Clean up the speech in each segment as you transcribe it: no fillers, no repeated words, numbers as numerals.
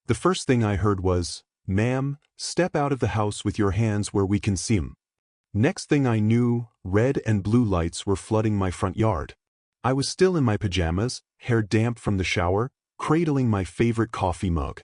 The first thing I heard was, "Ma'am, step out of the house with your hands where we can see 'em." Next thing I knew, red and blue lights were flooding my front yard. I was still in my pajamas, hair damp from the shower, cradling my favorite coffee mug.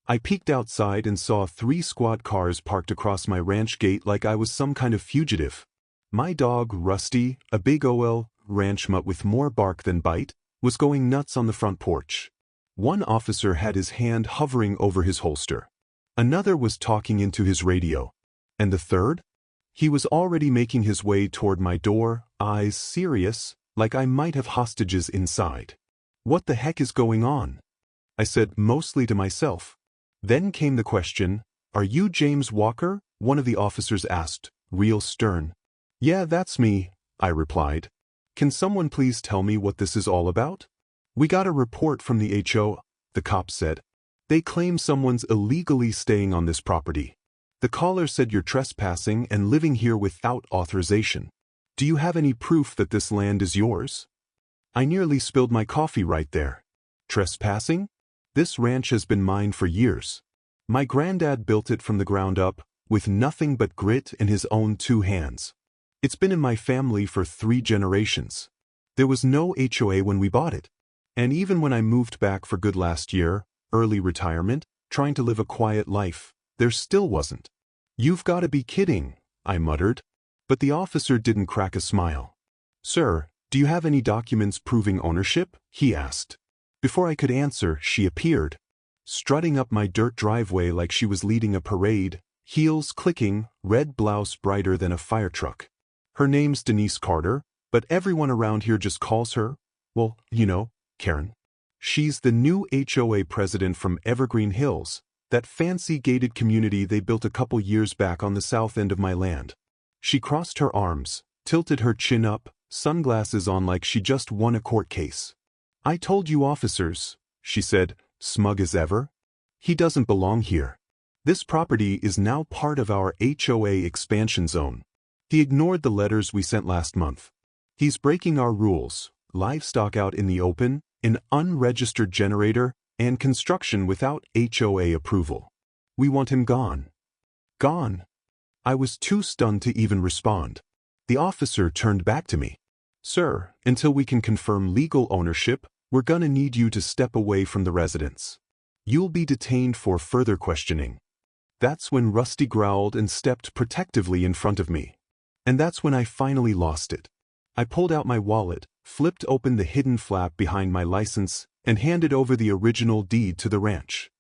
I peeked outside and saw 3 squad cars parked across my ranch gate like I was some kind of fugitive. My dog, Rusty, a big OL ranch mutt with more bark than bite, was going nuts on the front porch. One officer had his hand hovering over his holster. Another was talking into his radio. And the third? He was already making his way toward my door, eyes serious, like I might have hostages inside. "What the heck is going on?" I said, mostly to myself. Then came the question, "Are you James Walker?" one of the officers asked, real stern. "Yeah, that's me," I replied. "Can someone please tell me what this is all about?" "We got a report from the HO," the cop said. "They claim someone's illegally staying on this property. The caller said you're trespassing and living here without authorization. Do you have any proof that this land is yours?" I nearly spilled my coffee right there. Trespassing? This ranch has been mine for years. My granddad built it from the ground up, with nothing but grit and his own 2 hands. It's been in my family for 3 generations. There was no HOA when we bought it. And even when I moved back for good last year, early retirement, trying to live a quiet life, there still wasn't. "You've got to be kidding," I muttered. But the officer didn't crack a smile. "Sir, do you have any documents proving ownership?" he asked. Before I could answer, she appeared, strutting up my dirt driveway like she was leading a parade, heels clicking, red blouse brighter than a fire truck. Her name's Denise Carter, but everyone around here just calls her, well, you know, Karen. She's the new HOA president from Evergreen Hills, that fancy gated community they built a couple years back on the south end of my land. She crossed her arms, tilted her chin up, sunglasses on like she just won a court case. "I told you officers," she said, smug as ever. "He doesn't belong here. This property is now part of our HOA expansion zone. He ignored the letters we sent last month. He's breaking our rules, livestock out in the open, an unregistered generator, and construction without HOA approval. We want him gone." Gone? I was too stunned to even respond. The officer turned back to me. "Sir, until we can confirm legal ownership, we're gonna need you to step away from the residence. You'll be detained for further questioning." That's when Rusty growled and stepped protectively in front of me. And that's when I finally lost it. I pulled out my wallet, flipped open the hidden flap behind my license, and handed over the original deed to the ranch.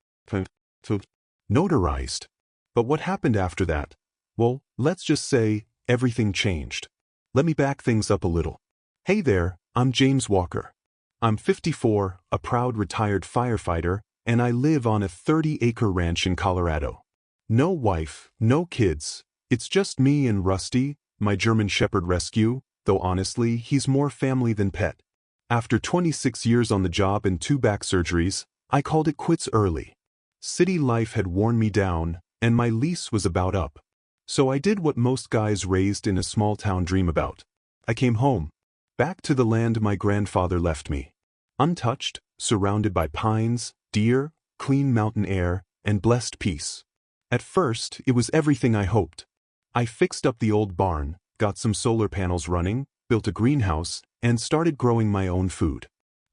Notarized. But what happened after that? Well, let's just say, everything changed. Let me back things up a little. Hey there, I'm James Walker. I'm 54, a proud retired firefighter, and I live on a 30-acre ranch in Colorado. No wife, no kids. It's just me and Rusty, my German Shepherd rescue, though honestly, he's more family than pet. After 26 years on the job and 2 back surgeries, I called it quits early. City life had worn me down, and my lease was about up. So I did what most guys raised in a small town dream about. I came home, back to the land my grandfather left me. Untouched, surrounded by pines, deer, clean mountain air, and blessed peace. At first, it was everything I hoped. I fixed up the old barn, got some solar panels running, built a greenhouse, and started growing my own food.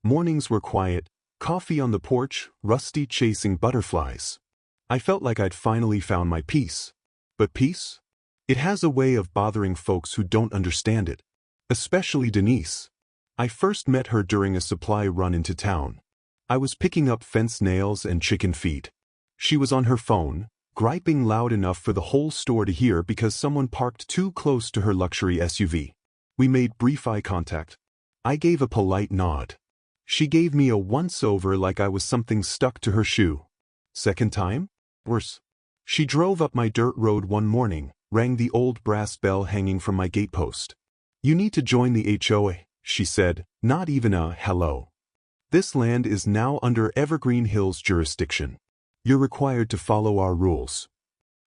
Mornings were quiet, coffee on the porch, Rusty chasing butterflies. I felt like I'd finally found my peace. But peace? It has a way of bothering folks who don't understand it. Especially Denise. I first met her during a supply run into town. I was picking up fence nails and chicken feed. She was on her phone, griping loud enough for the whole store to hear because someone parked too close to her luxury SUV. We made brief eye contact. I gave a polite nod. She gave me a once-over like I was something stuck to her shoe. Second time? Worse. She drove up my dirt road one morning, rang the old brass bell hanging from my gatepost. "You need to join the HOA," she said, not even a hello. "This land is now under Evergreen Hills jurisdiction. You're required to follow our rules."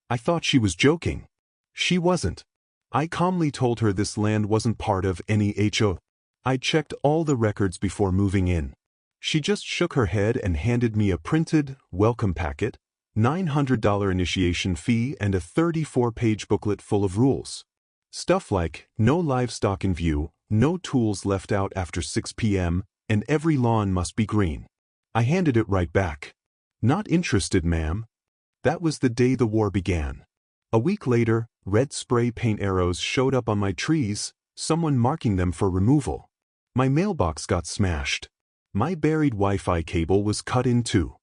I thought she was joking. She wasn't. I calmly told her this land wasn't part of any HOA. I'd checked all the records before moving in. She just shook her head and handed me a printed welcome packet, $900 initiation fee, and a 34-page booklet full of rules. Stuff like no livestock in view, no tools left out after 6 p.m., and every lawn must be green. I handed it right back. Not interested, ma'am. That was the day the war began. A week later, red spray paint arrows showed up on my trees, someone marking them for removal. My mailbox got smashed. My buried Wi-Fi cable was cut in two.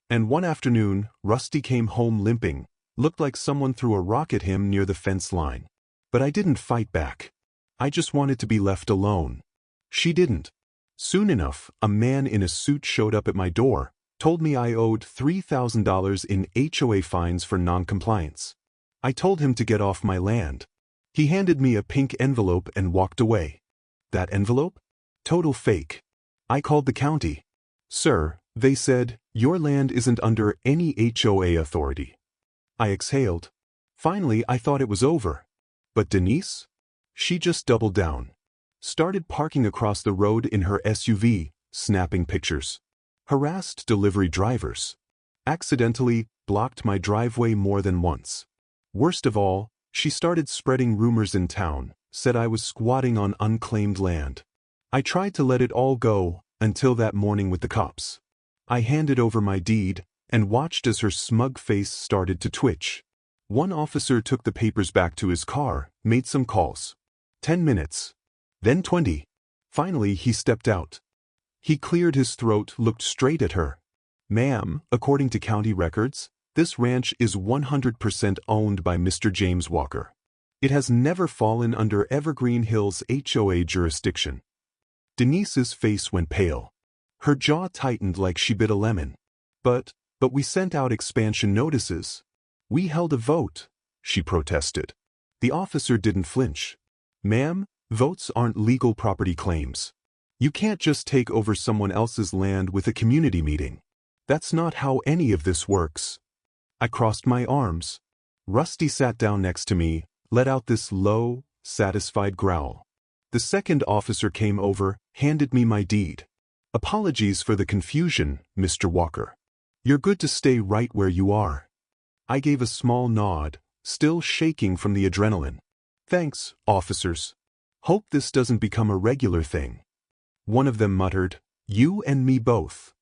And one afternoon, Rusty came home limping, looked like someone threw a rock at him near the fence line. But I didn't fight back. I just wanted to be left alone. She didn't. Soon enough, a man in a suit showed up at my door, told me I owed $3,000 in HOA fines for non-compliance. I told him to get off my land. He handed me a pink envelope and walked away. That envelope? Total fake. I called the county. Sir, they said, your land isn't under any HOA authority. I exhaled. Finally, I thought it was over. But Denise? She just doubled down. Started parking across the road in her SUV, snapping pictures. Harassed delivery drivers. Accidentally blocked my driveway more than once. Worst of all, she started spreading rumors in town, said I was squatting on unclaimed land. I tried to let it all go, until that morning with the cops. I handed over my deed, and watched as her smug face started to twitch. One officer took the papers back to his car, made some calls. 10 minutes. Then 20. Finally, he stepped out. He cleared his throat, looked straight at her. Ma'am, according to county records, this ranch is 100% owned by Mr. James Walker. It has never fallen under Evergreen Hills HOA jurisdiction. Denise's face went pale. Her jaw tightened like she bit a lemon. But we sent out expansion notices. We held a vote, she protested. The officer didn't flinch. Ma'am, votes aren't legal property claims. You can't just take over someone else's land with a community meeting. That's not how any of this works. I crossed my arms. Rusty sat down next to me, let out this low, satisfied growl. The second officer came over, handed me my deed. Apologies for the confusion, Mr. Walker. You're good to stay right where you are. I gave a small nod, still shaking from the adrenaline. Thanks, officers. Hope this doesn't become a regular thing. One of them muttered, you and me both.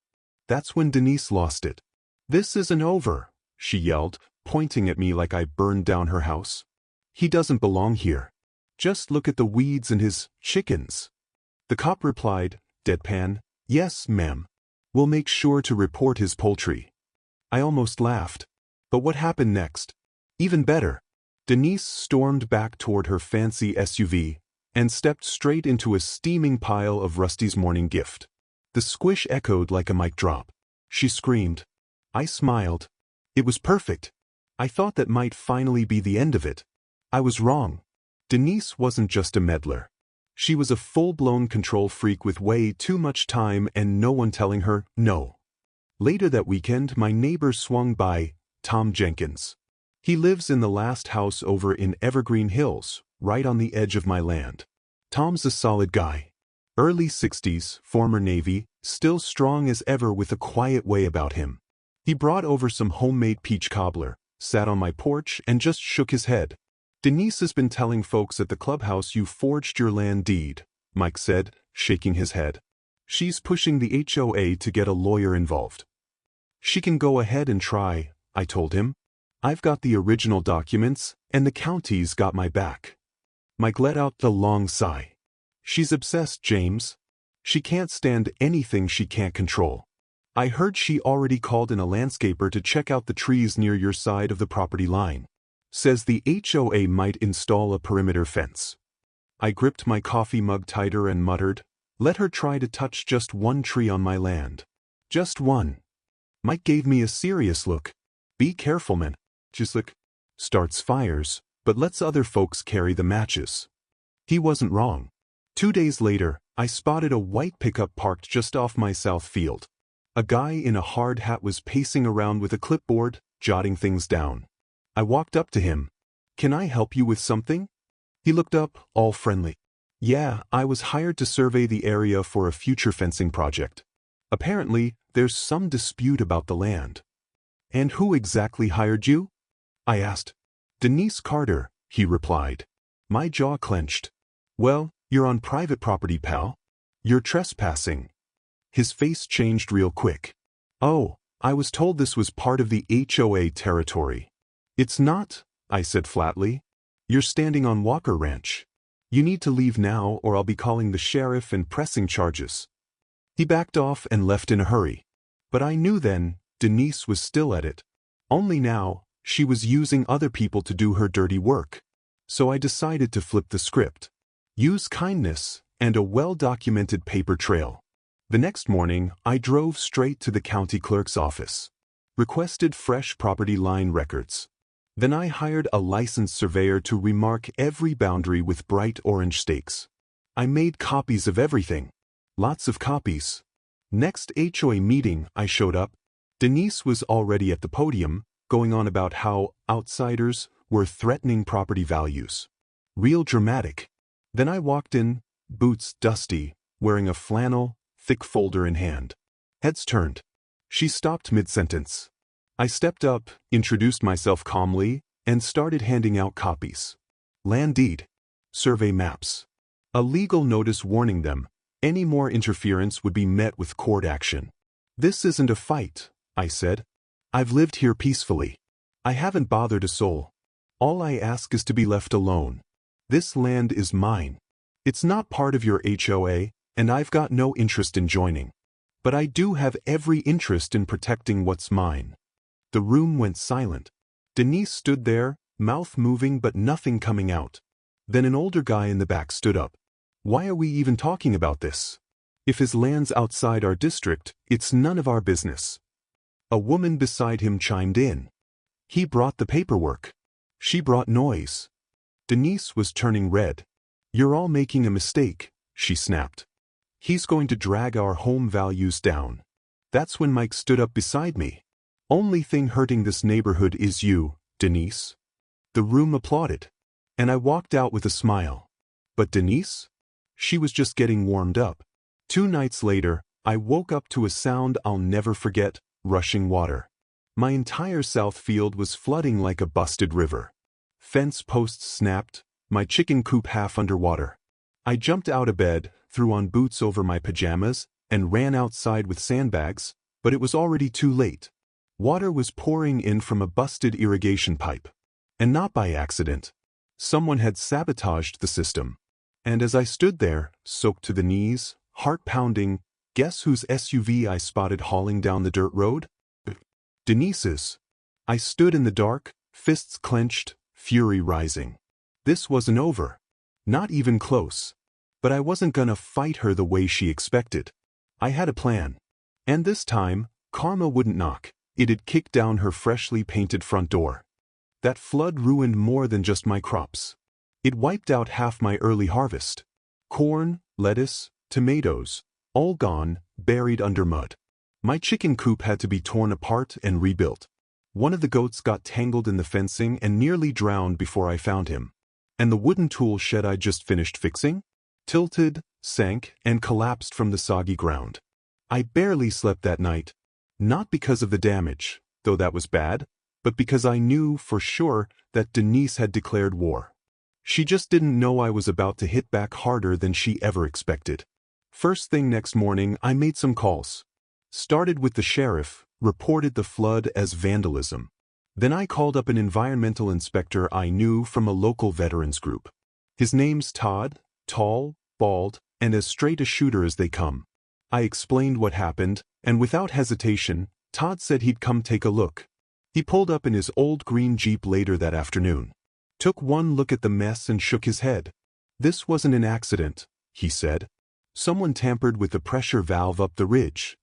That's when Denise lost it. This isn't over, she yelled, pointing at me like I burned down her house. He doesn't belong here. Just look at the weeds and his chickens. The cop replied, deadpan, yes, ma'am. We'll make sure to report his poultry. I almost laughed. But what happened next? Even better. Denise stormed back toward her fancy SUV and stepped straight into a steaming pile of Rusty's morning gift. The squish echoed like a mic drop. She screamed. I smiled. It was perfect. I thought that might finally be the end of it. I was wrong. Denise wasn't just a meddler. She was a full-blown control freak with way too much time and no one telling her no. Later that weekend, my neighbor swung by, Tom Jenkins. He lives in the last house over in Evergreen Hills, right on the edge of my land. Tom's a solid guy. Early 60s, former Navy, still strong as ever with a quiet way about him. He brought over some homemade peach cobbler, sat on my porch and just shook his head. Denise has been telling folks at the clubhouse you forged your land deed, Mike said, shaking his head. She's pushing the HOA to get a lawyer involved. She can go ahead and try, I told him. I've got the original documents, and the county's got my back. Mike let out the long sigh. She's obsessed, James. She can't stand anything she can't control. I heard she already called in a landscaper to check out the trees near your side of the property line. Says the HOA might install a perimeter fence. I gripped my coffee mug tighter and muttered, let her try to touch just one tree on my land. Just one. Mike gave me a serious look. Be careful, man. Just like, starts fires, but lets other folks carry the matches. He wasn't wrong. 2 days later, I spotted a white pickup parked just off my south field. A guy in a hard hat was pacing around with a clipboard, jotting things down. I walked up to him. Can I help you with something? He looked up, all friendly. Yeah, I was hired to survey the area for a future fencing project. Apparently, there's some dispute about the land. And who exactly hired you? I asked. Denise Carter, he replied. My jaw clenched. Well, you're on private property, pal. You're trespassing. His face changed real quick. Oh, I was told this was part of the HOA territory. It's not, I said flatly. You're standing on Walker Ranch. You need to leave now or I'll be calling the sheriff and pressing charges. He backed off and left in a hurry. But I knew then, Denise was still at it. Only now, she was using other people to do her dirty work. So I decided to flip the script. Use kindness and a well-documented paper trail. The next morning, I drove straight to the county clerk's office. Requested fresh property line records. Then I hired a licensed surveyor to remark every boundary with bright orange stakes. I made copies of everything. Lots of copies. Next HOA meeting, I showed up. Denise was already at the podium, going on about how outsiders were threatening property values. Real dramatic. Then I walked in, boots dusty, wearing a flannel, thick folder in hand. Heads turned. She stopped mid-sentence. I stepped up, introduced myself calmly, and started handing out copies. Land deed. Survey maps. A legal notice warning them, any more interference would be met with court action. This isn't a fight, I said. I've lived here peacefully. I haven't bothered a soul. All I ask is to be left alone. This land is mine. It's not part of your HOA, and I've got no interest in joining. But I do have every interest in protecting what's mine. The room went silent. Denise stood there, mouth moving but nothing coming out. Then an older guy in the back stood up. Why are we even talking about this? If his land's outside our district, it's none of our business. A woman beside him chimed in. He brought the paperwork. She brought noise. Denise was turning red. You're all making a mistake, she snapped. He's going to drag our home values down. That's when Mike stood up beside me. Only thing hurting this neighborhood is you, Denise. The room applauded. And I walked out with a smile. But Denise? She was just getting warmed up. 2 nights later, I woke up to a sound I'll never forget, rushing water. My entire south field was flooding like a busted river. Fence posts snapped, my chicken coop half underwater. I jumped out of bed, threw on boots over my pajamas, and ran outside with sandbags, but it was already too late. Water was pouring in from a busted irrigation pipe. And not by accident. Someone had sabotaged the system. And as I stood there, soaked to the knees, heart pounding, guess whose SUV I spotted hauling down the dirt road? Denise's. I stood in the dark, fists clenched, fury rising. This wasn't over. Not even close. But I wasn't gonna fight her the way she expected. I had a plan. And this time, karma wouldn't knock. It'd kick down her freshly painted front door. That flood ruined more than just my crops. It wiped out half my early harvest. Corn, lettuce, tomatoes, all gone, buried under mud. My chicken coop had to be torn apart and rebuilt. One of the goats got tangled in the fencing and nearly drowned before I found him. And the wooden tool shed I'd just finished fixing? Tilted, sank, and collapsed from the soggy ground. I barely slept that night. Not because of the damage, though that was bad, but because I knew for sure that Denise had declared war. She just didn't know I was about to hit back harder than she ever expected. First thing next morning, I made some calls. Started with the sheriff, reported the flood as vandalism. Then I called up an environmental inspector I knew from a local veterans group. His name's Todd, tall, bald, and as straight a shooter as they come. I explained what happened, and without hesitation, Todd said he'd come take a look. He pulled up in his old green Jeep later that afternoon. Took one look at the mess and shook his head. This wasn't an accident, he said. Someone tampered with the pressure valve up the ridge.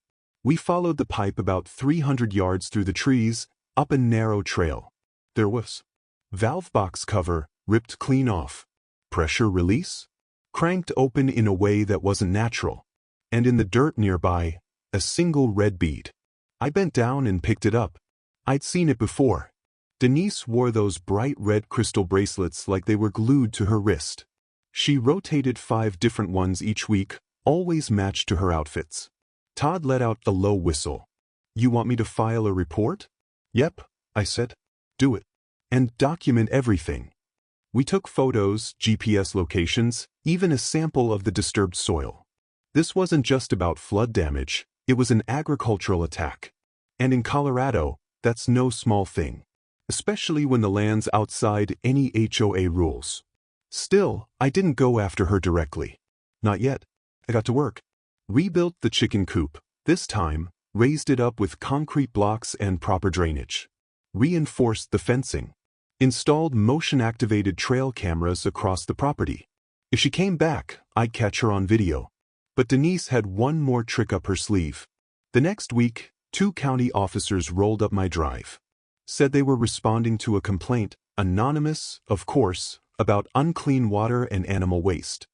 We followed the pipe about 300 yards through the trees, up a narrow trail. There was valve box cover, ripped clean off. Pressure release? Cranked open in a way that wasn't natural. And in the dirt nearby, a single red bead. I bent down and picked it up. I'd seen it before. Denise wore those bright red crystal bracelets like they were glued to her wrist. She rotated 5 different ones each week, always matched to her outfits. Todd let out a low whistle. You want me to file a report? Yep, I said. Do it. And document everything. We took photos, GPS locations, even a sample of the disturbed soil. This wasn't just about flood damage, it was an agricultural attack. And in Colorado, that's no small thing, especially when the land's outside any HOA rules. Still, I didn't go after her directly. Not yet. I got to work. Rebuilt the chicken coop, this time, raised it up with concrete blocks and proper drainage. Reinforced the fencing. Installed motion-activated trail cameras across the property. If she came back, I'd catch her on video. But Denise had one more trick up her sleeve. The next week, 2 county officers rolled up my drive. Said they were responding to a complaint, anonymous, of course, about unclean water and animal waste.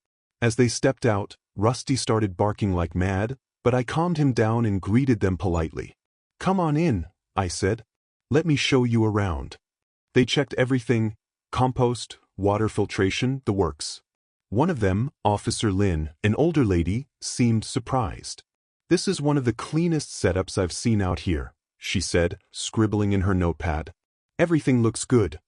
As they stepped out, Rusty started barking like mad, but I calmed him down and greeted them politely. Come on in, I said. Let me show you around. They checked everything, compost, water filtration, the works. One of them, Officer Lynn, an older lady, seemed surprised. This is one of the cleanest setups I've seen out here, she said, scribbling in her notepad. Everything looks good.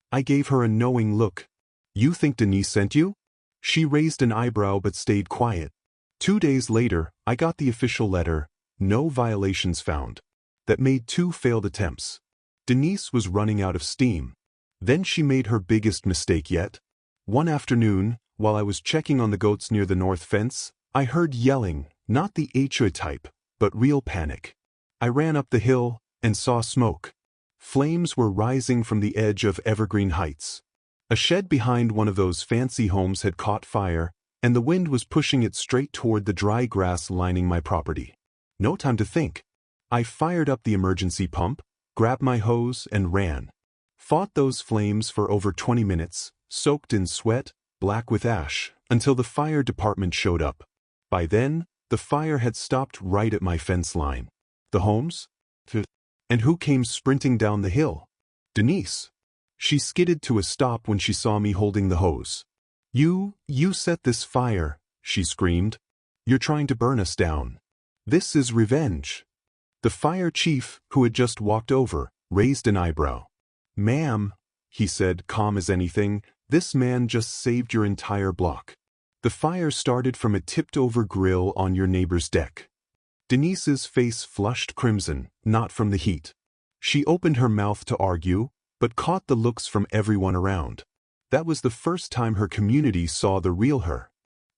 I gave her a knowing look. You think Denise sent you? She raised an eyebrow but stayed quiet. 2 days later, I got the official letter, no violations found. That made 2 failed attempts. Denise was running out of steam. Then she made her biggest mistake yet. One afternoon, while I was checking on the goats near the north fence, I heard yelling, not the HOA type, but real panic. I ran up the hill and saw smoke. Flames were rising from the edge of Evergreen Heights. A shed behind one of those fancy homes had caught fire, and the wind was pushing it straight toward the dry grass lining my property. No time to think. I fired up the emergency pump, grabbed my hose, and ran. Fought those flames for over 20 minutes, soaked in sweat, black with ash, until the fire department showed up. By then, the fire had stopped right at my fence line. The homes? And who came sprinting down the hill? Denise. She skidded to a stop when she saw me holding the hose. You set this fire, she screamed. You're trying to burn us down. This is revenge. The fire chief, who had just walked over, raised an eyebrow. Ma'am, he said, calm as anything, this man just saved your entire block. The fire started from a tipped-over grill on your neighbor's deck. Denise's face flushed crimson, not from the heat. She opened her mouth to argue, but caught the looks from everyone around. That was the first time her community saw the real her.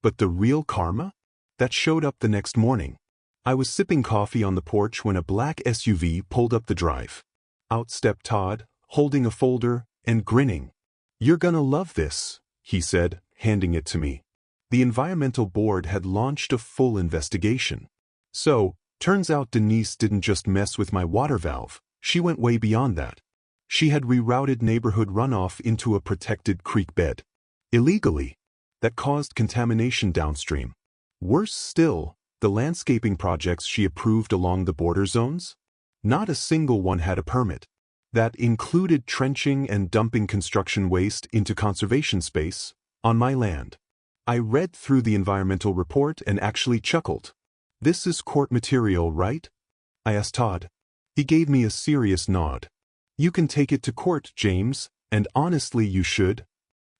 But the real karma? That showed up the next morning. I was sipping coffee on the porch when a black SUV pulled up the drive. Out stepped Todd, holding a folder and grinning. You're gonna love this, he said, handing it to me. The environmental board had launched a full investigation. So, turns out Denise didn't just mess with my water valve, she went way beyond that. She had rerouted neighborhood runoff into a protected creek bed. Illegally. That caused contamination downstream. Worse still, the landscaping projects she approved along the border zones? Not a single one had a permit. That included trenching and dumping construction waste into conservation space, on my land. I read through the environmental report and actually chuckled. This is court material, right? I asked Todd. He gave me a serious nod. You can take it to court, James, and honestly you should.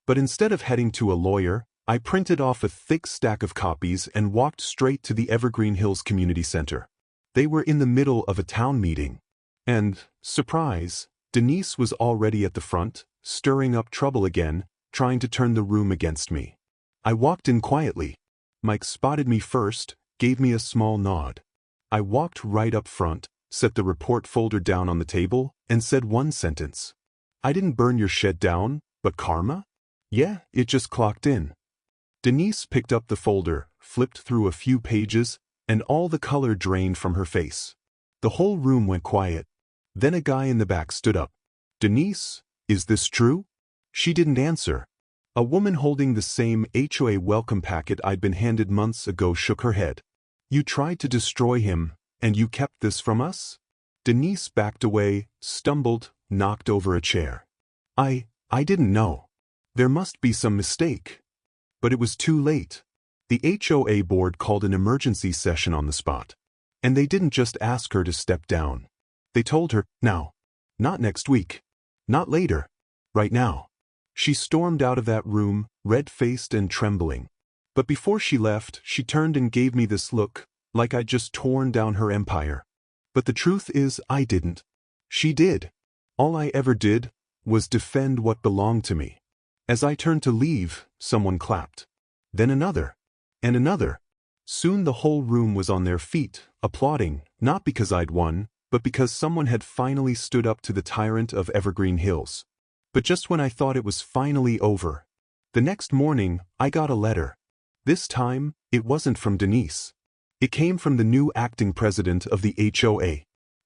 But instead of heading to a lawyer, I printed off a thick stack of copies and walked straight to the Evergreen Hills Community Center. They were in the middle of a town meeting. And, surprise, Denise was already at the front, stirring up trouble again, trying to turn the room against me. I walked in quietly. Mike spotted me first, gave me a small nod. I walked right up front, set the report folder down on the table, and said one sentence. I didn't burn your shed down, but karma? Yeah, it just clocked in. Denise picked up the folder, flipped through a few pages, and all the color drained from her face. The whole room went quiet. Then a guy in the back stood up. Denise, is this true? She didn't answer. A woman holding the same HOA welcome packet I'd been handed months ago shook her head. You tried to destroy him, and you kept this from us? Denise backed away, stumbled, knocked over a chair. I didn't know. There must be some mistake. But it was too late. The HOA board called an emergency session on the spot. And they didn't just ask her to step down. They told her, now. Not next week. Not later. Right now. She stormed out of that room, red-faced and trembling. But before she left, she turned and gave me this look, like I'd just torn down her empire. But the truth is, I didn't. She did. All I ever did was defend what belonged to me. As I turned to leave, someone clapped. Then another. And another. Soon the whole room was on their feet, applauding, not because I'd won, but because someone had finally stood up to the tyrant of Evergreen Hills. But just when I thought it was finally over, the next morning, I got a letter. This time, it wasn't from Denise. It came from the new acting president of the HOA.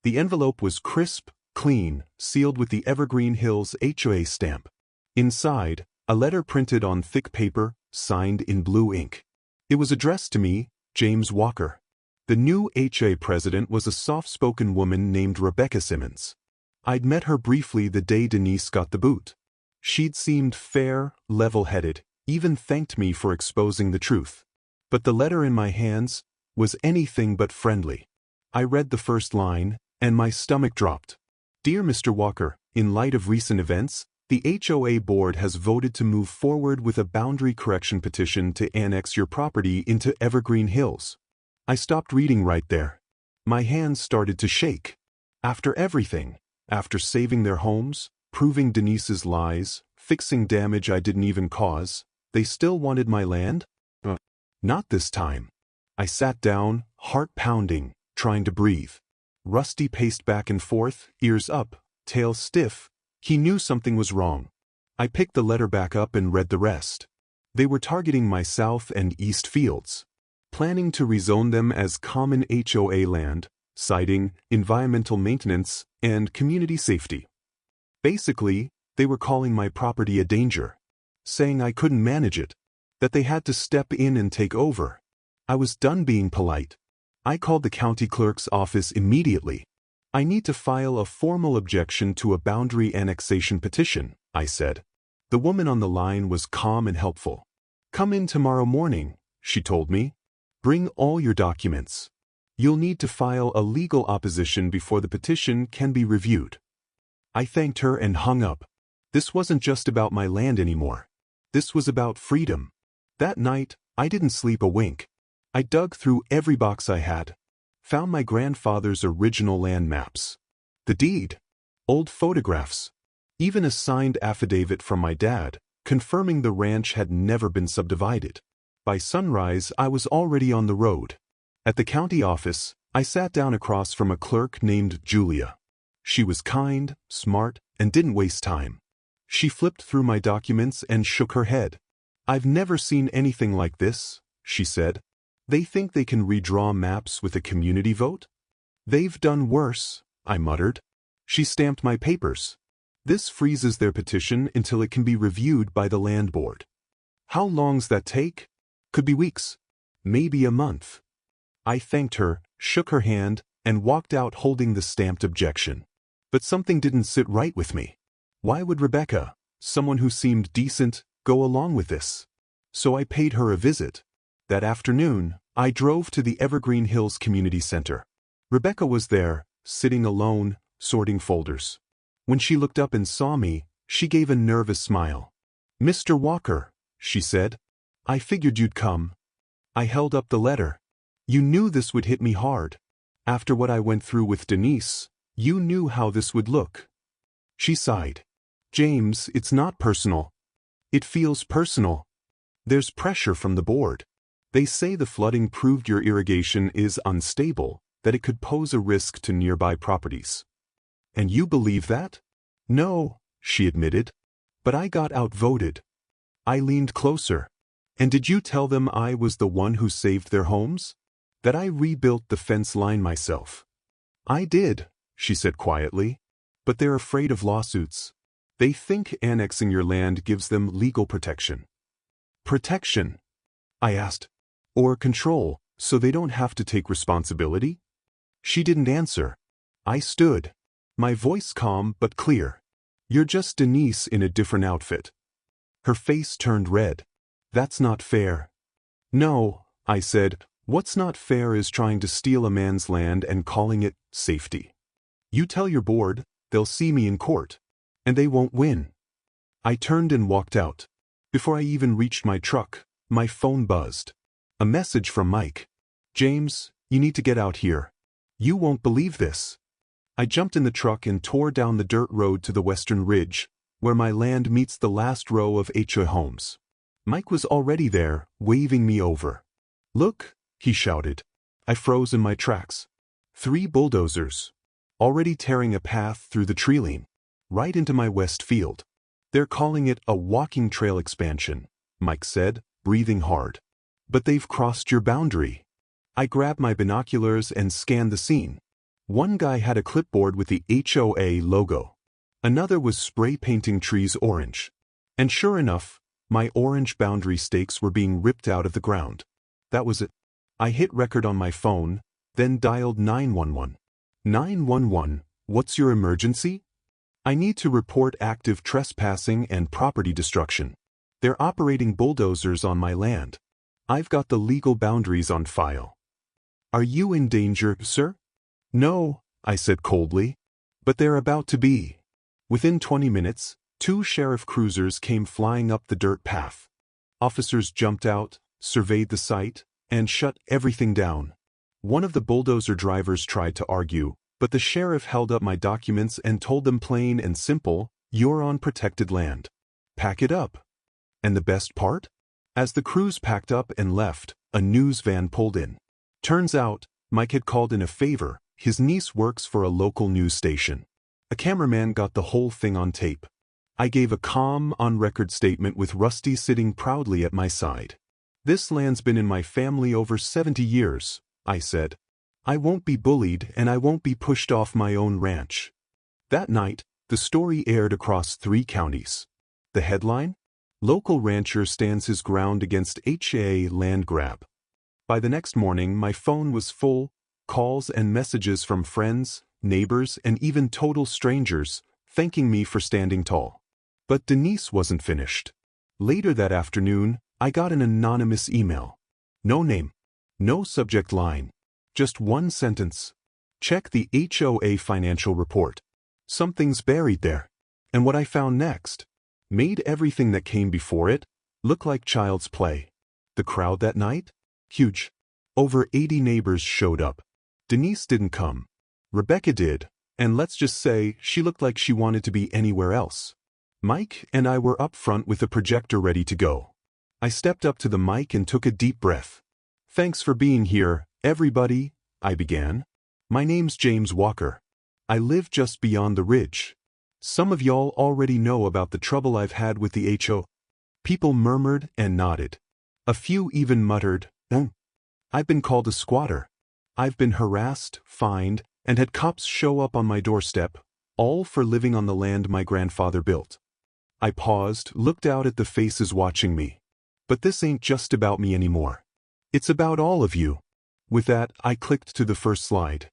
The envelope was crisp, clean, sealed with the Evergreen Hills HOA stamp. Inside, a letter printed on thick paper, signed in blue ink. It was addressed to me, James Walker. The new HOA president was a soft-spoken woman named Rebecca Simmons. I'd met her briefly the day Denise got the boot. She'd seemed fair, level-headed, even thanked me for exposing the truth. But the letter in my hands was anything but friendly. I read the first line, and my stomach dropped. Dear Mr. Walker, in light of recent events, the HOA board has voted to move forward with a boundary correction petition to annex your property into Evergreen Hills. I stopped reading right there. My hands started to shake. After everything, after saving their homes, proving Denise's lies, fixing damage I didn't even cause, they still wanted my land? Not this time. I sat down, heart pounding, trying to breathe. Rusty paced back and forth, ears up, tail stiff. He knew something was wrong. I picked the letter back up and read the rest. They were targeting my south and east fields, planning to rezone them as common HOA land, citing environmental maintenance and community safety. Basically, they were calling my property a danger, saying I couldn't manage it, that they had to step in and take over. I was done being polite. I called the county clerk's office immediately. I need to file a formal objection to a boundary annexation petition, I said. The woman on the line was calm and helpful. Come in tomorrow morning, she told me. Bring all your documents. You'll need to file a legal opposition before the petition can be reviewed. I thanked her and hung up. This wasn't just about my land anymore. This was about freedom. That night, I didn't sleep a wink. I dug through every box I had. Found my grandfather's original land maps. The deed. Old photographs. Even a signed affidavit from my dad, confirming the ranch had never been subdivided. By sunrise, I was already on the road. At the county office, I sat down across from a clerk named Julia. She was kind, smart, and didn't waste time. She flipped through my documents and shook her head. I've never seen anything like this, she said. They think they can redraw maps with a community vote? They've done worse, I muttered. She stamped my papers. This freezes their petition until it can be reviewed by the land board. How long's that take? Could be weeks. Maybe a month. I thanked her, shook her hand, and walked out holding the stamped objection. But something didn't sit right with me. Why would Rebecca, someone who seemed decent, go along with this? So I paid her a visit. That afternoon, I drove to the Evergreen Hills Community Center. Rebecca was there, sitting alone, sorting folders. When she looked up and saw me, she gave a nervous smile. Mr. Walker, she said. I figured you'd come. I held up the letter. You knew this would hit me hard. After what I went through with Denise, you knew how this would look. She sighed. James, it's not personal. It feels personal. There's pressure from the board. They say the flooding proved your irrigation is unstable, that it could pose a risk to nearby properties. And you believe that? No, she admitted. But I got outvoted. I leaned closer. And did you tell them I was the one who saved their homes? That I rebuilt the fence line myself? I did, she said quietly. But they're afraid of lawsuits. They think annexing your land gives them legal protection. Protection? I asked. Or control, so they don't have to take responsibility? She didn't answer. I stood. My voice calm but clear. You're just Denise in a different outfit. Her face turned red. That's not fair. No, I said, What's not fair is trying to steal a man's land and calling it safety. You tell your board, they'll see me in court. And they won't win. I turned and walked out. Before I even reached my truck, my phone buzzed. A message from Mike. James, you need to get out here. You won't believe this. I jumped in the truck and tore down the dirt road to the western ridge, where my land meets the last row of HOA homes. Mike was already there, waving me over. Look, he shouted. I froze in my tracks. 3 bulldozers. Already tearing a path through the treeline, right into my west field. They're calling it a walking trail expansion, Mike said, breathing hard. But they've crossed your boundary. I grabbed my binoculars and scanned the scene. One guy had a clipboard with the HOA logo. Another was spray painting trees orange. And sure enough, my orange boundary stakes were being ripped out of the ground. That was it. I hit record on my phone, then dialed 911. 911, what's your emergency? I need to report active trespassing and property destruction. They're operating bulldozers on my land. I've got the legal boundaries on file. Are you in danger, sir? No, I said coldly. But they're about to be. Within 20 minutes, 2 sheriff cruisers came flying up the dirt path. Officers jumped out, surveyed the site, and shut everything down. One of the bulldozer drivers tried to argue, but the sheriff held up my documents and told them plain and simple, you're on protected land. Pack it up. And the best part? As the crews packed up and left, a news van pulled in. Turns out, Mike had called in a favor. His niece works for a local news station. A cameraman got the whole thing on tape. I gave a calm, on-record statement with Rusty sitting proudly at my side. This land's been in my family over 70 years, I said. I won't be bullied and I won't be pushed off my own ranch. That night, the story aired across 3 counties. The headline? Local rancher stands his ground against HOA land grab. By the next morning, my phone was full, calls and messages from friends, neighbors, and even total strangers, thanking me for standing tall. But Denise wasn't finished. Later that afternoon, I got an anonymous email. No name. No subject line. Just one sentence. Check the HOA financial report. Something's buried there. And what I found next made everything that came before it look like child's play. The crowd that night? Huge. Over 80 neighbors showed up. Denise didn't come. Rebecca did, and let's just say she looked like she wanted to be anywhere else. Mike and I were up front with a projector ready to go. I stepped up to the mic and took a deep breath. Thanks for being here, everybody, I began. My name's James Walker. I live just beyond the ridge. Some of y'all already know about the trouble I've had with the HO. People murmured and nodded. A few even muttered, I've been called a squatter. I've been harassed, fined, and had cops show up on my doorstep, all for living on the land my grandfather built. I paused, looked out at the faces watching me. But this ain't just about me anymore. It's about all of you. With that, I clicked to the first slide.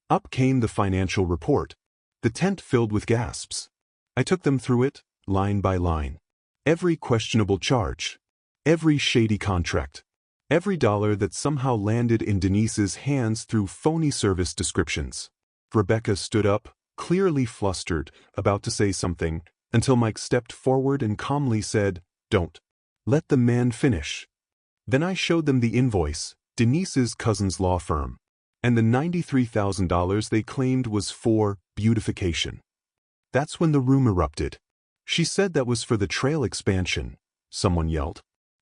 Up came the financial report. The tent filled with gasps. I took them through it, line by line. Every questionable charge. Every shady contract. Every dollar that somehow landed in Denise's hands through phony service descriptions. Rebecca stood up, clearly flustered, about to say something, until Mike stepped forward and calmly said, Don't. Let the man finish. Then I showed them the invoice, Denise's cousin's law firm, and the $93,000 they claimed was for beautification. That's when the room erupted. She said that was for the trail expansion, someone yelled.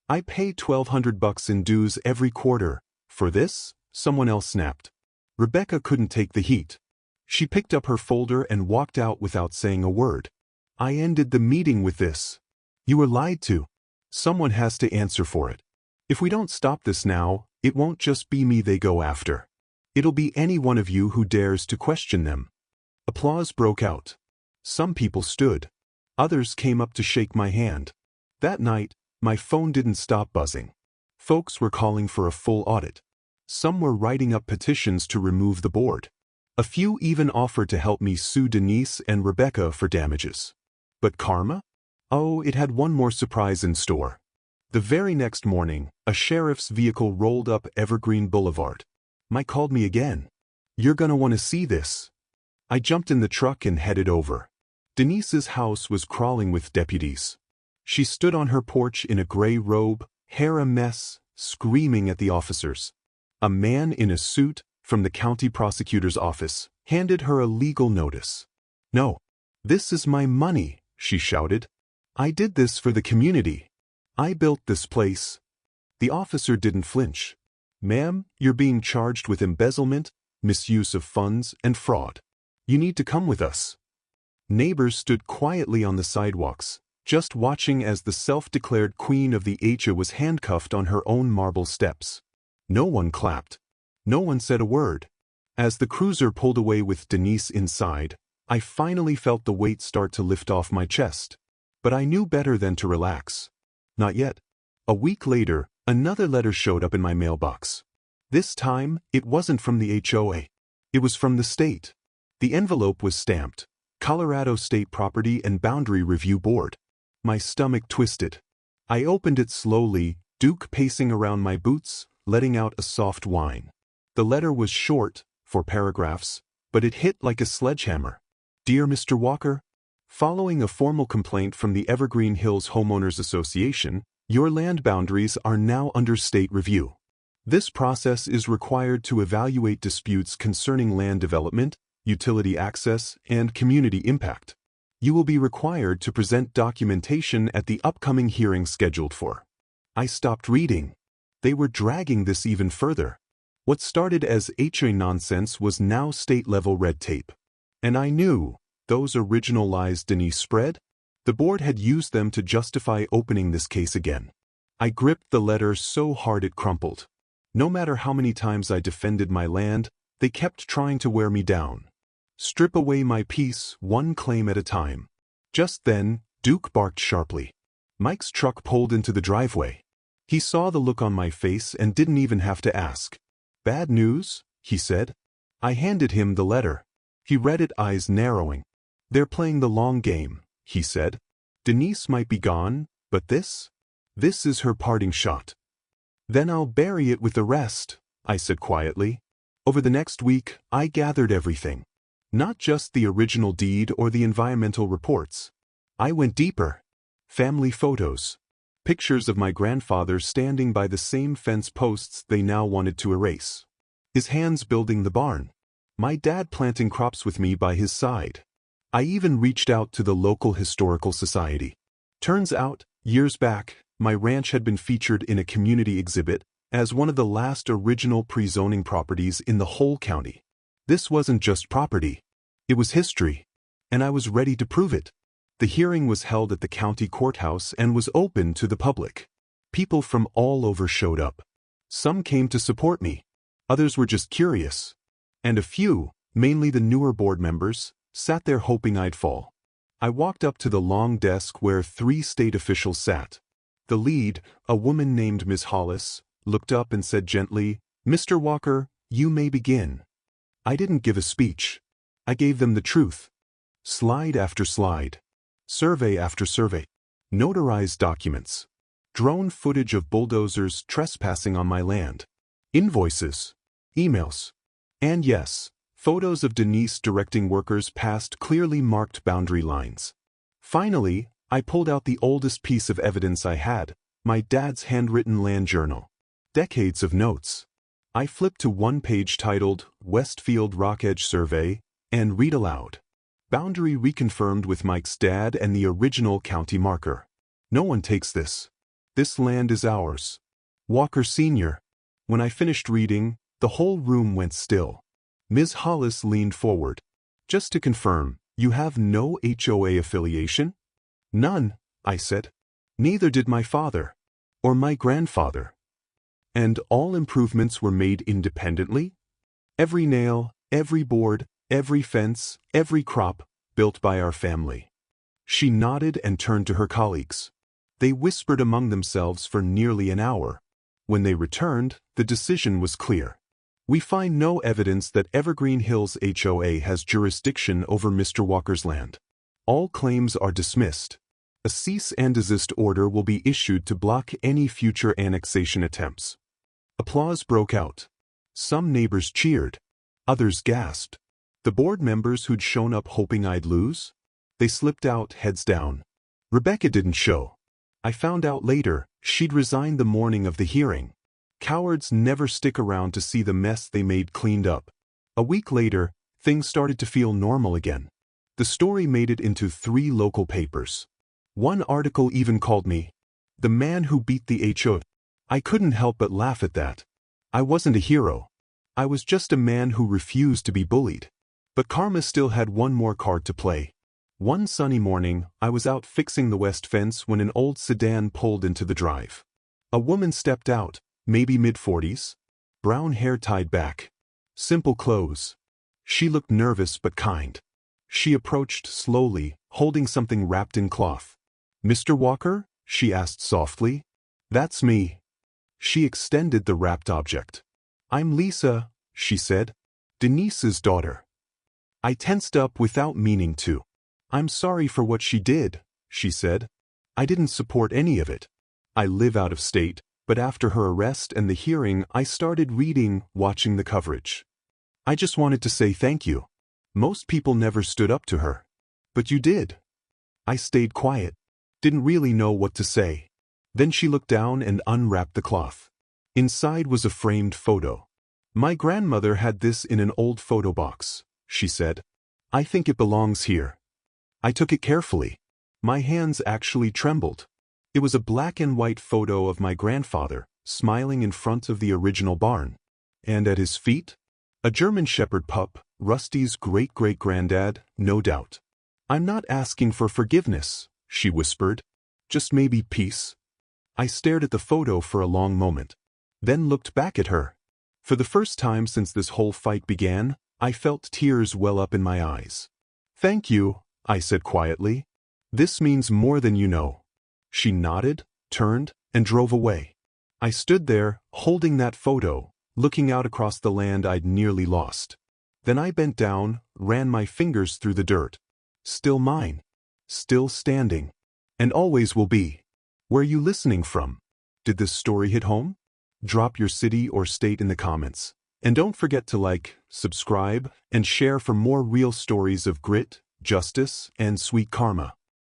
I pay $1,200 in dues every quarter. For this? Someone else snapped. Rebecca couldn't take the heat. She picked up her folder and walked out without saying a word. I ended the meeting with this. You were lied to. Someone has to answer for it. If we don't stop this now, it won't just be me they go after. It'll be any one of you who dares to question them. Applause broke out. Some people stood. Others came up to shake my hand. That night, my phone didn't stop buzzing. Folks were calling for a full audit. Some were writing up petitions to remove the board. A few even offered to help me sue Denise and Rebecca for damages. But karma? Oh, it had one more surprise in store. The very next morning, a sheriff's vehicle rolled up Evergreen Boulevard. Mike called me again. "You're gonna want to see this." I jumped in the truck and headed over. Denise's house was crawling with deputies. She stood on her porch in a gray robe, hair a mess, screaming at the officers. A man in a suit, from the county prosecutor's office, handed her a legal notice. "No. This is my money," she shouted. "I did this for the community. I built this place." The officer didn't flinch. "Ma'am, you're being charged with embezzlement, misuse of funds, and fraud. You need to come with us." Neighbors stood quietly on the sidewalks, just watching as the self-declared queen of the HOA was handcuffed on her own marble steps. No one clapped. No one said a word. As the cruiser pulled away with Denise inside, I finally felt the weight start to lift off my chest. But I knew better than to relax. Not yet. A week later, another letter showed up in my mailbox. This time, it wasn't from the HOA. It was from the state. The envelope was stamped, Colorado State Property and Boundary Review Board. My stomach twisted. I opened it slowly, Duke pacing around my boots, letting out a soft whine. The letter was short, 4 paragraphs, but it hit like a sledgehammer. "Dear Mr. Walker, following a formal complaint from the Evergreen Hills Homeowners Association, your land boundaries are now under state review. This process is required to evaluate disputes concerning land development, utility access, and community impact. You will be required to present documentation at the upcoming hearing scheduled for." I stopped reading. They were dragging this even further. What started as HOA nonsense was now state-level red tape. And I knew, those original lies Denise spread, the board had used them to justify opening this case again. I gripped the letter so hard it crumpled. No matter how many times I defended my land, they kept trying to wear me down. Strip away my peace, one claim at a time. Just then, Duke barked sharply. Mike's truck pulled into the driveway. He saw the look on my face and didn't even have to ask. "Bad news?" he said. I handed him the letter. He read it, eyes narrowing. "They're playing the long game," he said. "Denise might be gone, but this is her parting shot." "Then I'll bury it with the rest," I said quietly. Over the next week, I gathered everything. Not just the original deed or the environmental reports. I went deeper. Family photos. Pictures of my grandfather standing by the same fence posts they now wanted to erase. His hands building the barn. My dad planting crops with me by his side. I even reached out to the local historical society. Turns out, years back, my ranch had been featured in a community exhibit as one of the last original pre-zoning properties in the whole county. This wasn't just property. It was history. And I was ready to prove it. The hearing was held at the county courthouse and was open to the public. People from all over showed up. Some came to support me. Others were just curious. And a few, mainly the newer board members, sat there hoping I'd fall. I walked up to the long desk where 3 state officials sat. The lead, a woman named Ms. Hollis, looked up and said gently, "Mr. Walker, you may begin." I didn't give a speech. I gave them the truth. Slide after slide. Survey after survey. Notarized documents. Drone footage of bulldozers trespassing on my land. Invoices. Emails. And yes, photos of Denise directing workers past clearly marked boundary lines. Finally, I pulled out the oldest piece of evidence I had, my dad's handwritten land journal. Decades of notes. I flipped to one page titled, "Westfield Rock Edge Survey," and read aloud. "Boundary reconfirmed with Mike's dad and the original county marker. No one takes this. This land is ours. Walker Sr." When I finished reading, the whole room went still. Ms. Hollis leaned forward. "Just to confirm, you have no HOA affiliation?" "None," I said. "Neither did my father. Or my grandfather." "And all improvements were made independently?" "Every nail, every board, every fence, every crop, built by our family." She nodded and turned to her colleagues. They whispered among themselves for nearly an hour. When they returned, the decision was clear. "We find no evidence that Evergreen Hills HOA has jurisdiction over Mr. Walker's land. All claims are dismissed." A cease and desist order will be issued to block any future annexation attempts. Applause broke out. Some neighbors cheered. Others gasped. The board members who'd shown up hoping I'd lose? They slipped out, heads down. Rebecca didn't show. I found out later, she'd resigned the morning of the hearing. Cowards never stick around to see the mess they made cleaned up. A week later, things started to feel normal again. The story made it into 3 local papers. One article even called me the man who beat the HOA. I couldn't help but laugh at that. I wasn't a hero. I was just a man who refused to be bullied. But karma still had one more card to play. One sunny morning, I was out fixing the west fence when an old sedan pulled into the drive. A woman stepped out, maybe mid-40s. Brown hair tied back. Simple clothes. She looked nervous but kind. She approached slowly, holding something wrapped in cloth. "Mr. Walker?" she asked softly. "That's me." She extended the wrapped object. "I'm Lisa," she said. "Denise's daughter." I tensed up without meaning to. "I'm sorry for what she did," she said. "I didn't support any of it. I live out of state, but after her arrest and the hearing I started reading, watching the coverage. I just wanted to say thank you. Most people never stood up to her. But you did." I stayed quiet. Didn't really know what to say. Then she looked down and unwrapped the cloth. Inside was a framed photo. "My grandmother had this in an old photo box," she said. "I think it belongs here." I took it carefully. My hands actually trembled. It was a black and white photo of my grandfather, smiling in front of the original barn. And at his feet? A German Shepherd pup, Rusty's great-great-granddad, no doubt. "I'm not asking for forgiveness," she whispered. "Just maybe peace." I stared at the photo for a long moment, then looked back at her. For the first time since this whole fight began, I felt tears well up in my eyes. "Thank you," I said quietly. "This means more than you know." She nodded, turned, and drove away. I stood there, holding that photo, looking out across the land I'd nearly lost. Then I bent down, ran my fingers through the dirt. Still mine. Still standing. And always will be. Where are you listening from? Did this story hit home? Drop your city or state in the comments. And don't forget to like, subscribe, and share for more real stories of grit, justice, and sweet karma.